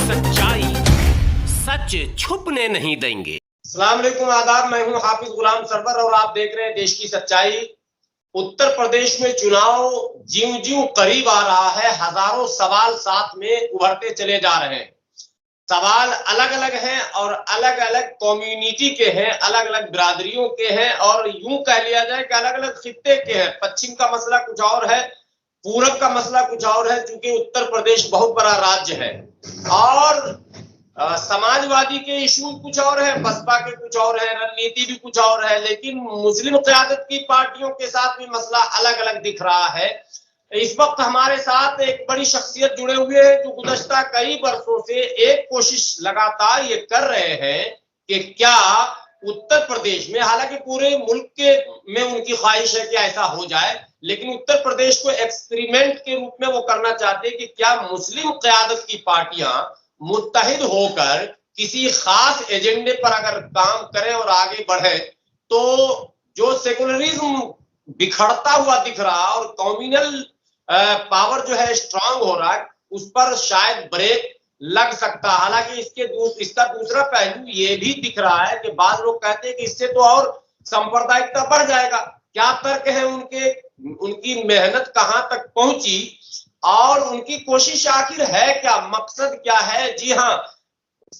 सच्चाई सच छुपने नहीं देंगे। अस्सलाम वालेकुम, आदाब। मैं हूं हाफिज गुलाम सरवर और आप देख रहे हैं देश की सच्चाई। उत्तर प्रदेश में चुनाव ज्यों ज्यों करीब आ रहा है, हजारों सवाल साथ में उभरते चले जा रहे हैं। सवाल अलग अलग हैं और अलग अलग कम्युनिटी के हैं, अलग अलग बिरादरियों के हैं और यूं कह लिया जाए कि अलग अलग खित्ते के हैं। पश्चिम का मसला कुछ और है, पूरब का मसला कुछ और है, क्योंकि उत्तर प्रदेश बहुत बड़ा राज्य है और समाजवादी के इशू कुछ और है, बसपा के कुछ और है, रणनीति भी कुछ और है, लेकिन मुस्लिम क़यादत की पार्टियों के साथ भी मसला अलग अलग दिख रहा है। इस वक्त हमारे साथ एक बड़ी शख्सियत जुड़े हुए हैं जो गुज़श्ता कई वर्षों से एक कोशिश लगातार ये कर रहे हैं कि क्या उत्तर प्रदेश में, हालांकि पूरे मुल्क के में उनकी ख्वाहिश है कि ऐसा हो जाए, लेकिन उत्तर प्रदेश को एक्सपेरिमेंट के रूप में वो करना चाहते हैं कि क्या मुस्लिम क़यादत की पार्टियां मुत्तहिद होकर किसी खास एजेंडे पर अगर काम करें और आगे बढ़े तो जो सेकुलरिज्म बिखरता हुआ दिख रहा और कम्युनल पावर जो है स्ट्रांग हो रहा है, उस पर शायद ब्रेक लग सकता। हालांकि इसका दूसरा पहलू ये भी दिख रहा है कि बाद लोग कहते हैं कि इससे तो और सांप्रदायिकता बढ़ जाएगा। क्या तर्क है उनके, उनकी मेहनत कहां तक पहुंची और उनकी कोशिश आखिर है क्या, मकसद क्या है? जी हां,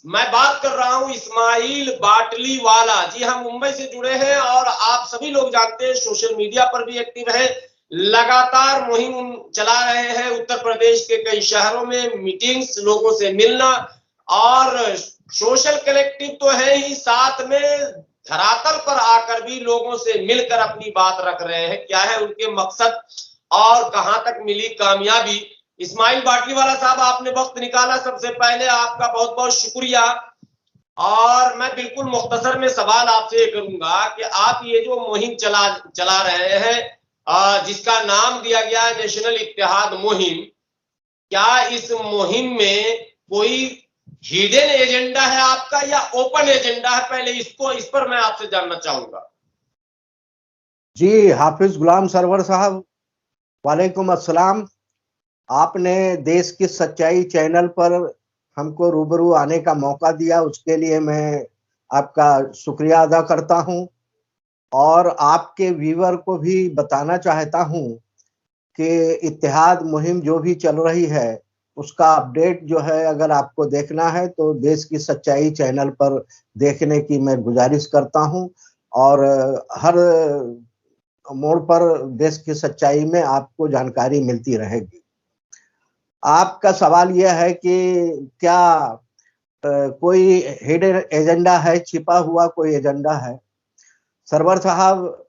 मैं बात कर रहा हूं इस्माइल बाटली वाला। जी हां, मुंबई से जुड़े हैं और आप सभी लोग जानते हैं, सोशल मीडिया पर भी एक्टिव है, लगातार मुहिम चला रहे हैं उत्तर प्रदेश के कई शहरों में, मीटिंग्स, लोगों से मिलना और सोशल कलेक्टिव तो है ही, साथ में धरातल पर आकर भी लोगों से मिलकर अपनी बात रख रहे हैं। क्या है उनके मकसद और कहां तक मिली कामयाबी? इस्माइल बाटलीवाला साहब, आपने वक्त निकाला, सबसे पहले आपका बहुत बहुत शुक्रिया। और मैं बिल्कुल मुख्तसर में सवाल आपसे करूंगा कि आप ये जो मुहिम चला रहे हैं, जिसका नाम दिया गया है नेशनल इत्तेहाद मुहिम, क्या इस मुहिम में कोई हिडन एजेंडा है आपका या ओपन एजेंडा है? पहले इस पर मैं आपसे जानना चाहूंगा। जी हाफिज गुलाम सरवर साहब, वालेकुम अस्सलाम। आपने देश की सच्चाई चैनल पर हमको रूबरू आने का मौका दिया, उसके लिए मैं आपका शुक्रिया अदा करता हूं और आपके व्यूअर को भी बताना चाहता हूं कि इत्तेहाद मुहिम जो भी चल रही है उसका अपडेट जो है अगर आपको देखना है तो देश की सच्चाई चैनल पर देखने की मैं गुजारिश करता हूं और हर मोड़ पर देश की सच्चाई में आपको जानकारी मिलती रहेगी। आपका सवाल यह है कि क्या कोई हिडन एजेंडा है, छिपा हुआ कोई एजेंडा है? सरवर साहब,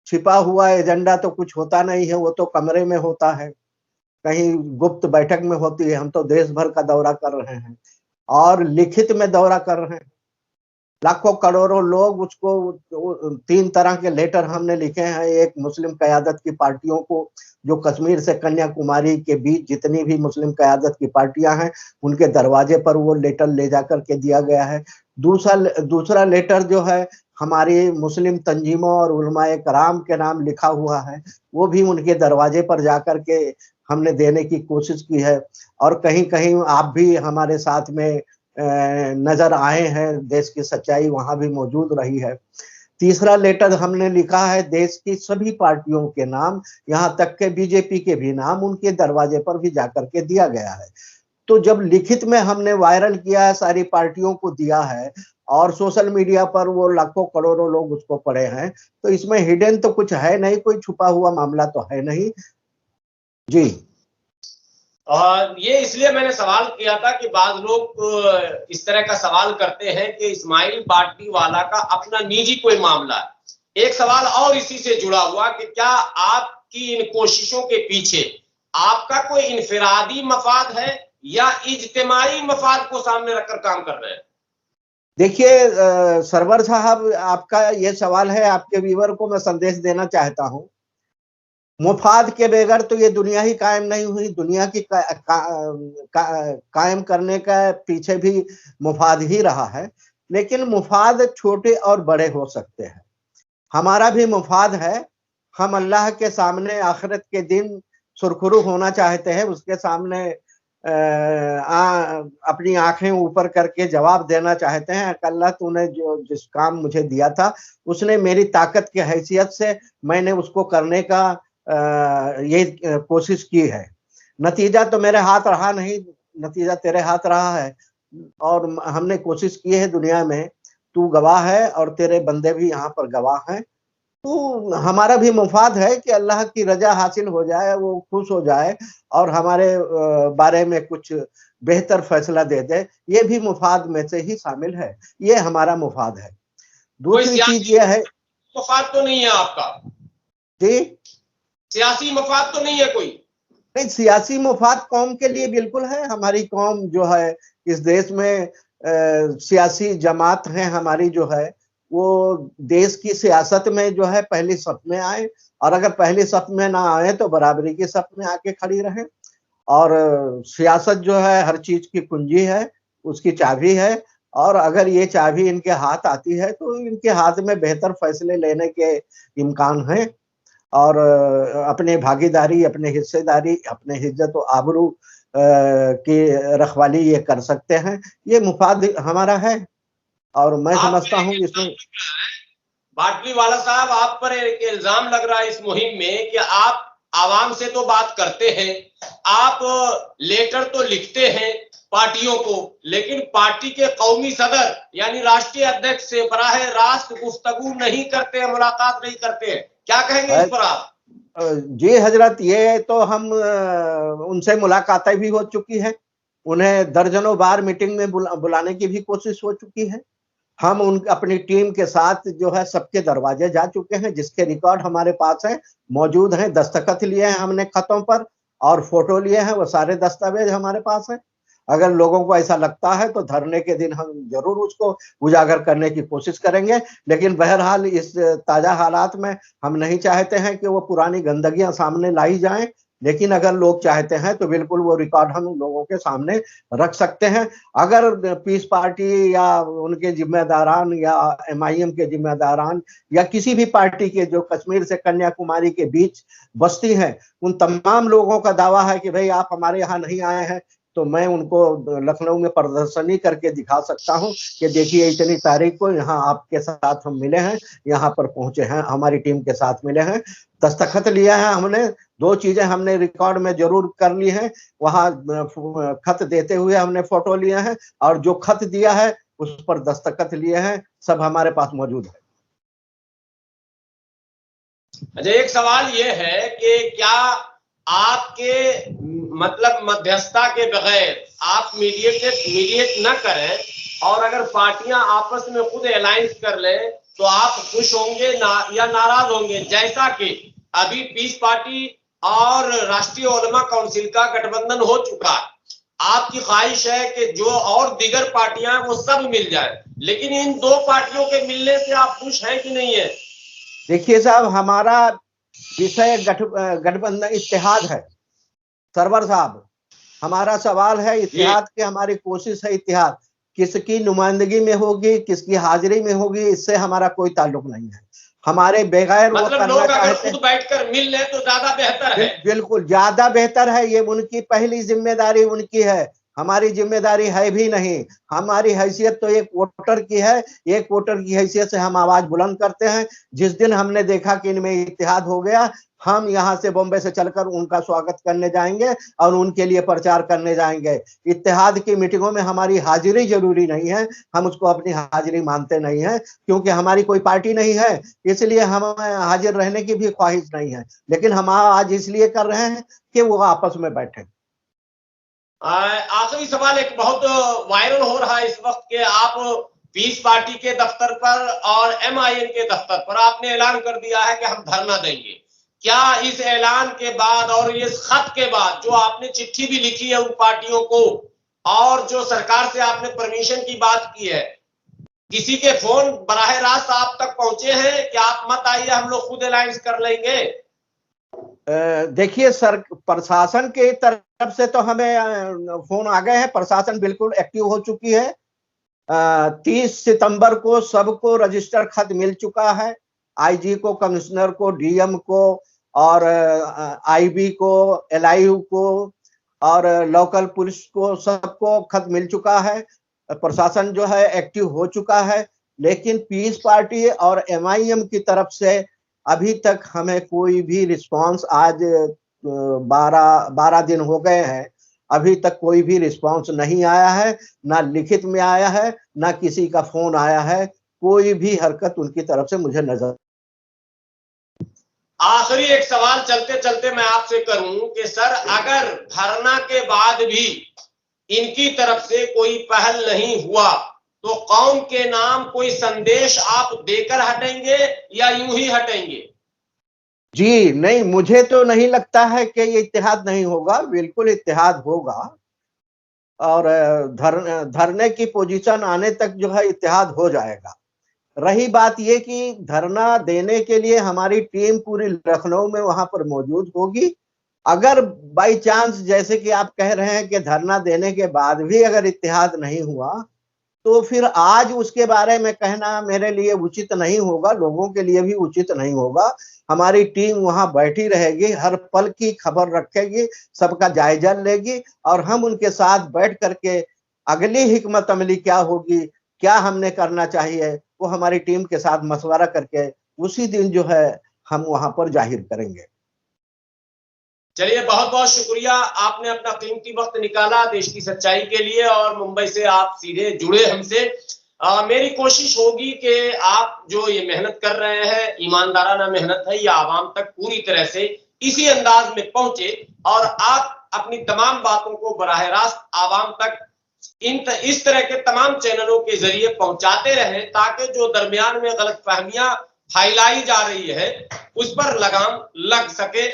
छिपा हुआ एजेंडा तो कुछ होता नहीं है, वो तो कमरे में होता है, कहीं गुप्त बैठक में होती है। हम तो देश भर का दौरा कर रहे हैं और लिखित में दौरा कर रहे हैं। लाखों करोड़ों लोग उसको, 3 तरह के लेटर हमने लिखे हैं। एक मुस्लिम क़यादत की पार्टियों को, जो कश्मीर से कन्याकुमारी के बीच जितनी भी मुस्लिम क़यादत की पार्टियां हैं उनके दरवाजे पर वो लेटर ले जाकर के दिया गया है। दूसरा लेटर जो है हमारी मुस्लिम तंजीमों और उलमाए कराम के नाम लिखा हुआ है, वो भी उनके दरवाजे पर जाकर के हमने देने की कोशिश की है और कहीं कहीं आप भी हमारे साथ में नजर आए हैं, देश की सच्चाई वहां भी मौजूद रही है। तीसरा लेटर हमने लिखा है देश की सभी पार्टियों के नाम, यहाँ तक के बीजेपी के भी नाम उनके दरवाजे पर भी जाकर के दिया गया है। तो जब लिखित में हमने वायरल किया है, सारी पार्टियों को दिया है और सोशल मीडिया पर वो लाखों करोड़ों लोग उसको पढ़े हैं, तो इसमें हिडन तो कुछ है नहीं, कोई छुपा हुआ मामला तो है नहीं। जी, और ये इसलिए मैंने सवाल किया था कि बाद लोग इस तरह का सवाल करते हैं कि इस्माइल बाटली वाला का अपना निजी कोई मामला है। एक सवाल और इसी से जुड़ा हुआ कि क्या आपकी इन कोशिशों के पीछे आपका कोई इनफिरादी मफाद है या इज्तिमाई मफाद को सामने रखकर काम कर रहे हैं? देखिए सरवर साहब, आपका ये सवाल है, आपके व्यूअर को मैं संदेश देना चाहता हूँ। मुफाद के बगैर तो ये दुनिया ही कायम नहीं हुई। दुनिया की कायम करने का पीछे भी मुफाद ही रहा है, लेकिन मुफाद छोटे और बड़े हो सकते हैं। हमारा भी मुफाद है, हम अल्लाह के सामने आखिरत के दिन सुरखरू होना चाहते हैं, उसके सामने अपनी आंखें ऊपर करके जवाब देना चाहते हैं। अल्लाह तूने जो जिस काम मुझे दिया था उसने मेरी ताकत की हैसियत से मैंने उसको करने का ये कोशिश की है। नतीजा तो मेरे हाथ रहा नहीं, नतीजा तेरे हाथ रहा है और हमने कोशिश की है दुनिया में, तू गवाह है और तेरे बंदे भी यहाँ पर गवाह हैं। तो हमारा भी मुफाद है कि अल्लाह की रजा हासिल हो जाए, वो खुश हो जाए और हमारे बारे में कुछ बेहतर फैसला दे दे। ये भी मुफाद में से ही शामिल है, ये हमारा मुफाद है। दूसरी चीज ये है, मफाद तो नहीं है आपका? जी सियासी मफाद तो नहीं है कोई? नहीं, सियासी मुफाद कौम के लिए बिल्कुल है। हमारी कौम जो है इस देश में सियासी जमात है हमारी जो है, वो देश की सियासत में जो है पहली सफ में आए, और अगर पहली सफ में ना आए तो बराबरी की सफ में आके खड़ी रहे। और सियासत जो है हर चीज की कुंजी है, उसकी चाबी है, और अगर ये चाबी इनके हाथ आती है तो इनके हाथ में बेहतर फैसले लेने के इम्कान हैं और अपने भागीदारी, अपने हिस्सेदारी, अपने इज्जत और आबरू की रखवाली ये कर सकते हैं। ये मुफाद हमारा है और मैं समझता हूँ इसमें। बाटलीवाला साहब, आप पर एक इल्जाम लग रहा है इस मुहिम में कि आप आवाम से तो बात करते हैं, आप लेटर तो लिखते हैं पार्टियों को, लेकिन पार्टी के कौमी सदर यानी राष्ट्रीय अध्यक्ष से बराह रास्त गुफ्तगू नहीं करते हैं, मुलाकात नहीं करते हैं। क्या कहेंगे इस पर आप? जी हजरत, ये तो हम उनसे मुलाकातें भी हो चुकी है, उन्हें दर्जनों बार मीटिंग में बुलाने की भी कोशिश हो चुकी है। हम उन अपनी टीम के साथ जो है सबके दरवाजे जा चुके हैं, जिसके रिकॉर्ड हमारे पास है, मौजूद हैं। दस्तखत लिए हैं हमने खतों पर और फोटो लिए हैं, वो सारे दस्तावेज हमारे पास हैं। अगर लोगों को ऐसा लगता है तो धरने के दिन हम जरूर उसको उजागर करने की कोशिश करेंगे, लेकिन बहरहाल इस ताजा हालात में हम नहीं चाहते हैं कि वो पुरानी गंदगियां सामने लाई जाएं। लेकिन अगर लोग चाहते हैं तो बिल्कुल वो रिकॉर्ड हम लोगों के सामने रख सकते हैं। अगर पीस पार्टी या उनके जिम्मेदारान या MIM के जिम्मेदारान या किसी भी पार्टी के जो कश्मीर से कन्याकुमारी के बीच बस्ती हैं, उन तमाम लोगों का दावा है कि भाई आप हमारे यहाँ नहीं आए हैं, तो मैं उनको लखनऊ में प्रदर्शनी करके दिखा सकता हूं कि देखिए इतनी तारीख को यहाँ आपके साथ हम मिले हैं, यहाँ पर पहुंचे हैं, हमारी टीम के साथ मिले हैं, दस्तखत लिया है हमने। दो चीजें हमने रिकॉर्ड में जरूर कर ली हैं, वहां खत देते हुए हमने फोटो लिए हैं और जो खत दिया है उस पर दस्तखत लिए हैं, सब हमारे पास मौजूद है। अच्छा, एक सवाल ये है कि क्या आपके मतलब मध्यस्थता के बगैर आप मीडिएट न करें और अगर पार्टियां आपस में खुद अलायंस कर लें तो आप खुश होंगे या नाराज होंगे? जैसा कि अभी पीस पार्टी और राष्ट्रीय उलमा काउंसिल का गठबंधन हो चुका है, आपकी ख्वाहिश है कि जो और दीगर पार्टियां वो सब मिल जाए, लेकिन इन दो पार्टियों के मिलने से आप खुश हैं कि नहीं है? देखिए साहब, हमारा विषय गठबंधन इत्तेहाद है। सरवर साहब, हमारा सवाल है इत्तेहाद की, हमारी कोशिश है इत्तेहाद। किसकी नुमाइंदगी में होगी, किसकी हाजिरी में होगी, इससे हमारा कोई ताल्लुक नहीं है। हमारे बगैर मतलब लोग अगर खुद बैठकर मिल ले तो ज्यादा बेहतर है। बिल्कुल ज्यादा बेहतर है, ये उनकी पहली जिम्मेदारी उनकी है, हमारी जिम्मेदारी है भी नहीं। हमारी हैसियत तो एक वोटर की है, एक वोटर की हैसियत से हम आवाज बुलंद करते हैं। जिस दिन हमने देखा कि इनमें इत्तेहाद हो गया, हम यहाँ से बॉम्बे से चलकर उनका स्वागत करने जाएंगे और उनके लिए प्रचार करने जाएंगे। इत्तेहाद की मीटिंगों में हमारी हाजिरी जरूरी नहीं है, हम उसको अपनी हाजिरी मानते नहीं है, क्योंकि हमारी कोई पार्टी नहीं है, इसलिए हम हाजिर रहने की भी ख्वाहिश नहीं है। लेकिन हम आज इसलिए कर रहे हैं कि वो आपस में बैठे। आखिरी सवाल, एक बहुत वायरल हो रहा है इस वक्त के आप पीस पार्टी के दफ्तर पर और MIM के दफ्तर पर आपने ऐलान कर दिया है कि हम धरना देंगे। क्या इस ऐलान के बाद और इस खत के बाद जो आपने चिट्ठी भी लिखी है उन पार्टियों को और जो सरकार से आपने परमिशन की बात की है, किसी के फोन बराह रास्त आप तक पहुंचे हैं कि आप मत आइए, हम लोग खुद अलायंस कर लेंगे? देखिए सर, प्रशासन के तरफ से तो हमें फोन आ गए हैं, प्रशासन बिल्कुल एक्टिव हो चुकी है। 30 सितंबर को सबको रजिस्टर खत मिल चुका है, IG को, कमिश्नर को, DM को और IB को, LIU को और लोकल पुलिस को सबको खत मिल चुका है, प्रशासन जो है एक्टिव हो चुका है, लेकिन पीस पार्टी और एमआईएम की तरफ से अभी तक हमें कोई भी रिस्पांस, आज 12 दिन हो गए हैं, अभी तक कोई भी रिस्पांस नहीं आया है, ना लिखित में आया है, ना किसी का फोन आया है, कोई भी हरकत उनकी तरफ से मुझे नजर। आखिरी एक सवाल चलते चलते मैं आपसे करूं कि सर, अगर धरना के बाद भी इनकी तरफ से कोई पहल नहीं हुआ तो कौम के नाम कोई संदेश आप देकर हटेंगे या यूं ही हटेंगे? जी नहीं, मुझे तो नहीं लगता है कि ये इत्तेहाद नहीं होगा, बिल्कुल इत्तेहाद होगा। और धरने की पोजीशन आने तक जो है इत्तेहाद हो जाएगा। रही बात ये कि धरना देने के लिए हमारी टीम पूरी लखनऊ में वहां पर मौजूद होगी। अगर बाई चांस, जैसे कि आप कह रहे हैं कि धरना देने के बाद भी अगर इत्तेहाद नहीं हुआ, तो फिर आज उसके बारे में कहना मेरे लिए उचित नहीं होगा, लोगों के लिए भी उचित नहीं होगा। हमारी टीम वहां बैठी रहेगी, हर पल की खबर रखेगी, सबका जायजा लेगी और हम उनके साथ बैठ करके अगली हिकमत अमली क्या होगी, क्या हमने करना चाहिए, वो हमारी टीम के साथ मशवरा करके उसी दिन जो है हम वहां पर जाहिर करेंगे। चलिए, बहुत बहुत शुक्रिया, आपने अपना कीमती वक्त निकाला देश की सच्चाई के लिए और मुंबई से आप सीधे जुड़े हमसे। मेरी कोशिश होगी कि आप जो ये मेहनत कर रहे हैं, ईमानदाराना मेहनत है, ये आवाम तक पूरी तरह से इसी अंदाज में पहुंचे और आप अपनी तमाम बातों को बराह रास्त आवाम तक इस तरह के तमाम चैनलों के जरिए पहुंचाते रहें, ताकि जो दरमियान में गलतफहमियां फैलाई जा रही है उस पर लगाम लग सके।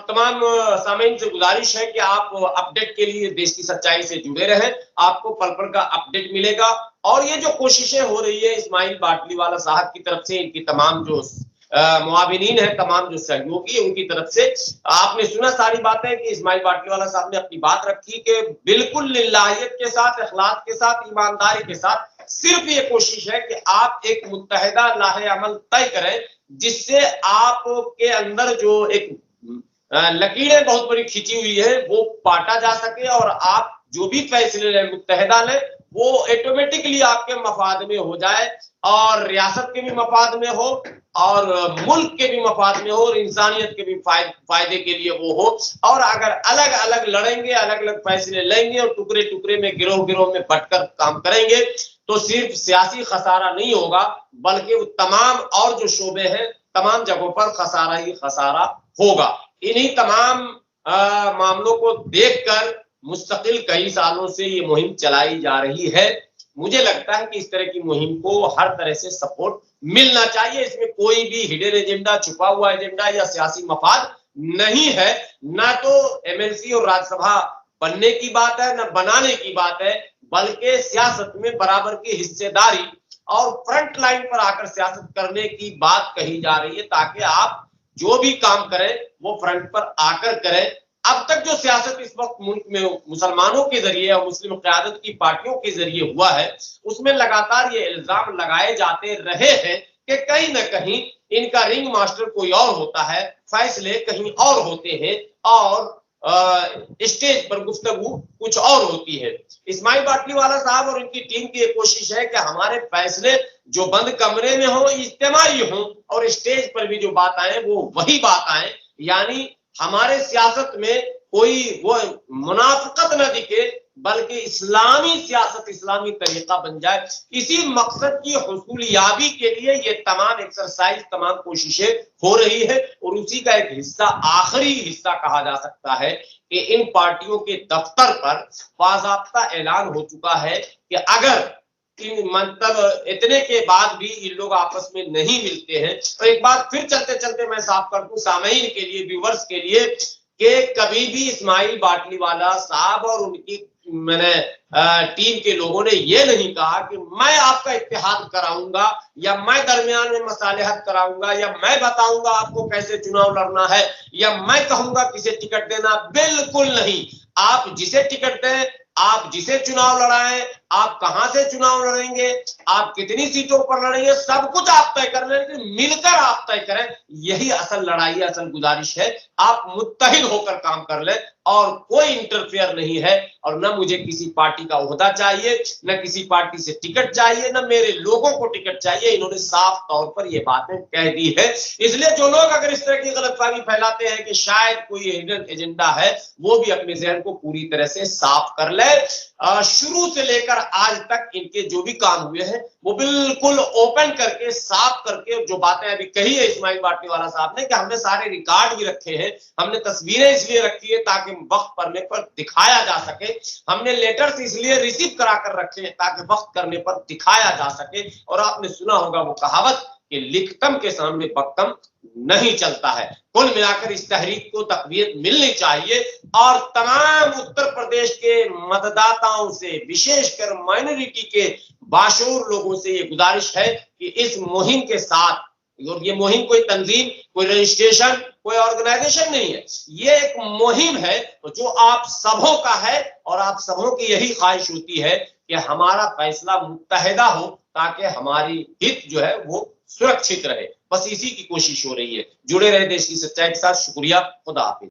तमाम सामीन से गुजारिश है कि आप अपडेट के लिए देश की सच्चाई से जुड़े रहें, आपको पल पल का अपडेट मिलेगा। और ये जो कोशिशें हो रही है इस्माइल बाटलीवाला साहब की तरफ से, इनकी तमाम जो मुआविनीन है, तमाम जो सहयोगी है, उनकी तरफ से, आपने सुना सारी बातें कि इस्माइल बाटलीवाला साहब ने अपनी बात रखी कि बिल्कुल लिल्लाहियत के साथ, इखलास के साथ, ईमानदारी के साथ सिर्फ ये कोशिश है कि आप एक मुत्तहिदा लाहे अमल तय करें, जिससे आपके अंदर जो एक लकीरें बहुत बड़ी खिंची हुई है वो पाटा जा सके और आप जो भी फैसले लें, मुत्तहिदा लें, वो ऑटोमेटिकली आपके मफाद में हो जाए और रियासत के भी मफाद में हो और मुल्क के भी मफाद में हो और इंसानियत के भी फायदे के लिए वो हो। और अगर अलग अलग लड़ेंगे, अलग अलग फैसले लेंगे और टुकड़े टुकड़े में, गिरोह गिरोह में बंटकर काम करेंगे, तो सिर्फ सियासी खसारा नहीं होगा, बल्कि वो तमाम और जो शोबे हैं, तमाम जगहों पर खसारा ही खसारा होगा। इन्हीं तमाम मामलों को देखकर मुस्तकिल कई सालों से ये मुहिम चलाई जा रही है। मुझे लगता है कि इस तरह की मुहिम को हर तरह से सपोर्ट मिलना चाहिए। इसमें कोई भी हिडन एजेंडा, छुपा हुआ एजेंडा या सियासी मफाद नहीं है। ना तो एमएलसी और राज्यसभा बनने की बात है, ना बनाने की बात है, बल्कि सियासत में बराबर की हिस्सेदारी और फ्रंट लाइन पर आकर सियासत करने की बात कही जा रही है, ताकि आप जो भी काम करें वो फ्रंट पर आकर करें। अब तक जो सियासत इस वक्त मुल्क में मुसलमानों के जरिए और मुस्लिम क़यादत की पार्टियों के जरिए हुआ है, उसमें लगातार ये इल्जाम लगाए जाते रहे हैं कि कहीं ना कहीं इनका रिंग मास्टर कोई और होता है, फैसले कहीं और होते हैं और स्टेज पर गुफ्तगू कुछ और होती है। इस्माइल बाटलीवाला साहब और इनकी टीम की एक कोशिश है कि हमारे फैसले जो बंद कमरे में हो, इज्तिमाई हो और स्टेज पर भी जो बात आए वो वही बात आए, यानी हमारे सियासत में कोई वो मुनाफिकत न दिखे, बल्कि इस्लामी सियासत, इस्लामी तरीका बन जाए। इसी मकसद की हुसूलियाबी के लिए ये तमाम एक्सरसाइज, तमाम कोशिशें हो रही है और उसी का एक हिस्सा, आखिरी हिस्सा कहा जा सकता है कि इन पार्टियों के दफ्तर पर बाज़ाब्ता ऐलान हो चुका है कि अगर मतलब इतने के बाद भी इन लोग आपस में नहीं मिलते हैं, तो एक बात फिर चलते चलते मैं साफ कर दूं सामीन के लिए, व्यूवर्स के लिए, कि कभी भी इस्माइल बाटलीवाला साहब और उनकी टीम के लोगों ने यह नहीं कहा कि मैं आपका इत्तेहाद कराऊंगा या मैं दरमियान में मसालेहत कराऊंगा या मैं बताऊंगा आपको कैसे चुनाव लड़ना है या मैं कहूंगा किसे टिकट देना। बिल्कुल नहीं। आप जिसे टिकट दें आप जिसे चुनाव लड़ाएं, आप कहां से चुनाव लड़ेंगे, आप कितनी सीटों पर लड़ेंगे, सब कुछ आप तय कर लें, मिलकर आप तय करें। यही असल लड़ाई है, असल गुजारिश है। आप मुत्तहिद होकर काम कर लें और कोई इंटरफेयर नहीं है। और न मुझे किसी पार्टी का ओहदा चाहिए, न किसी पार्टी से टिकट चाहिए, न मेरे लोगों को टिकट चाहिए। इन्होंने साफ तौर पर ये बातें कह दी है। इसलिए जो लोग अगर इस तरह की गलतफहमी फैलाते हैं कि शायद कोई हिडन एजेंडा है, वो भी अपने जहन को पूरी तरह से साफ कर ले। शुरू से लेकर आज तक इनके जो भी काम हुए हैं वो बिल्कुल ओपन करके, साफ करके, जो बातें अभी कही है इस्माइल बाटलीवाला साहब ने कि हमने सारे रिकॉर्ड भी रखे हैं, हमने तस्वीरें इसलिए रखी है ताकि वक्त पड़ने पर दिखाया जा सके, हमने लेटर्स इसलिए रिसीव करा कर रखे हैं ताकि वक्त करने पर दिखाया जा सके। और आपने सुना होगा वो कहावत कि लिखतम के सामने बक्तम नहीं चलता है। कुल मिलाकर इस तहरीक को तकवीत मिलनी चाहिए और तमाम उत्तर प्रदेश के मतदाताओं से, विशेषकर माइनॉरिटी के बाशऊर लोगों से ये गुजारिश है कि इस मुहिम के साथ, और ये मुहिम कोई तंजीम, कोई रजिस्ट्रेशन, कोई ऑर्गेनाइजेशन नहीं है, ये एक मुहिम है जो आप सबों का है। और आप सबों की यही ख्वाहिश होती है कि हमारा फैसला मुत्तहिदा हो ताकि हमारी हित जो है वो सुरक्षित रहे। बस इसी की कोशिश हो रही है। जुड़े रहे देश की सच्चाई के साथ। शुक्रिया। खुदा हाफिज।